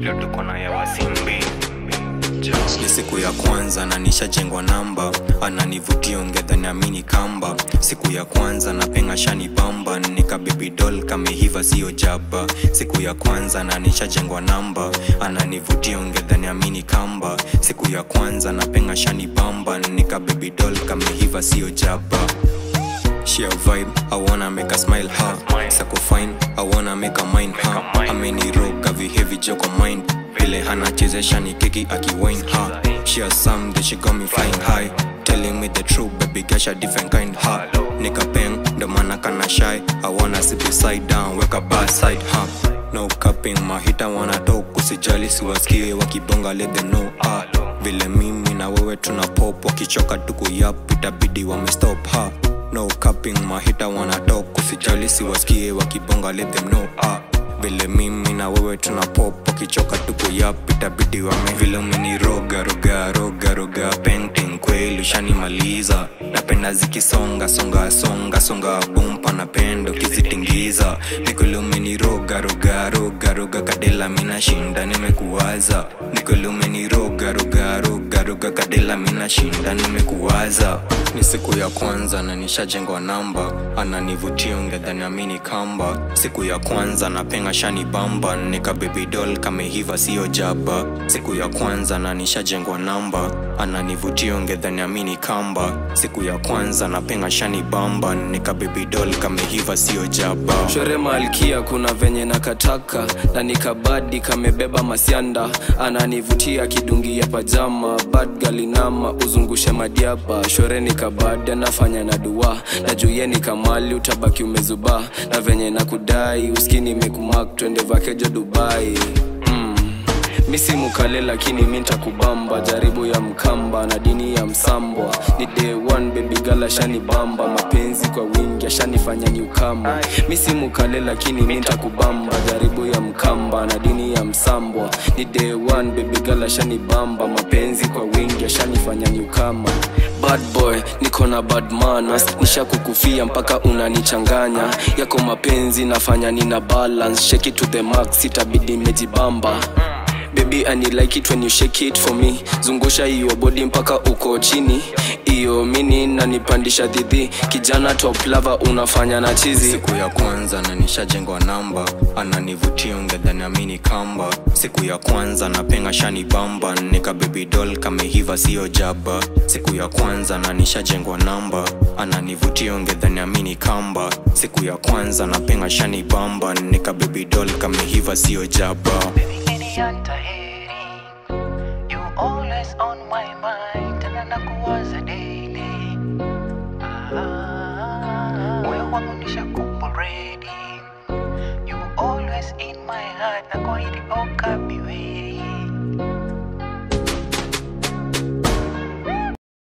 leo tuko na ya Wasimbi. Ni siku ya kwanza na nishajengwa namba, ananivutia ungedhani amini kamba. Siku ya kwanza na penga shani bamba, nika baby doll kamehiva sio jaba. Siku ya kwanza na nishajengwa namba, ananivutia ungedhani amini kamba. Siku ya kwanza na penga shani bamba, nika baby doll kamehiva sio jaba. She a vibe, I wanna make her smile, ha. Sako fine, I wanna make her mine, ha. Ameniroga vihevi joko mind, vile hana chezesha ni keki akiwine, ha. She a some that she got me flying high, telling me the truth, baby girl she a different kind, ha. Nika peng, the man kana shy, I wanna sit beside down, weka bad side, ha. No capping, mahita wanna talk, usijali siwasikie wakibonga, let them know, ha. Vile mimi na wewe tuna pop, wakichoka tuku yap, itabidi wamestop, ha. No capping, mahita wanna talk, usijali siwasikie wakibonga, let them know, ah. Vile mimi na wewe tuna pop, wakichoka tuko yap, itabidi wame. Vile umeniroga, roga, roga, roga, painting kweli ushanimaliza. Napenda zikisonga, songa, songa, songa, bumpa napenda ukizitingiza. Nikole umeniroga, roga, roga, roga, kadela mina shinda nimekuwaza. Nikole umeniroga, roga, roga, roga, kadela mina shinda nimekuwaza. Ni siku ya kwanza na nishajengwa namba, ananivutia ungedhani amini kamba. Siku ya kwanza na penga shani bamba, nika baby doll kamehiva sio jaba. Siku ya kwanza na nishajengwa namba, ananivutia ungedhani amini kamba. Siku ya kwanza na penga shani bamba, nika baby doll kamehiva sio jaba. Shore malkia kuna venye nakataka, na nikabadi kamebeba masianda. Ananivutia kidungi ya pajama, bad girl inama uzungushe madiaba. Shore nikabadi anafanya na dua, na juye nikamali utabaki umezuba. Na venye nakudai uskini mekumak twende vakejo Dubai. Misi mukale lakini minta kubamba, jaribu ya mkamba na dini ya msambwa. Ni day one baby gala shani bamba, mapenzi kwa wingi ya shani fanya newcomer. Misi mukale lakini minta kubamba, jaribu ya mkamba na dini ya msambwa. Ni day one baby gala shani bamba, mapenzi kwa wingi ya shani fanya newcomer. Bad boy, niko na bad manners, nisha kukufia mpaka unanichanganya. Yako mapenzi nafanya nina balance, shake it to the max, itabidi mejibamba. Baby I like it when you shake it for me. Zungusha hiyo body mpaka uko chini. Iyo mini na nipandisha dhidhi, kijana top lover unafanya na chizi. Siku ya kwanza na nishajengwa namba, ananivutia ungedhani amini kamba. Siku ya kwanza na penga shani bamba, nika baby doll kamehiva sio jaba. Siku ya kwanza na nishajengwa namba, ananivutia ungedhani amini kamba. Siku ya kwanza na penga shani bamba, nika baby doll kamehiva sio jaba. Yanta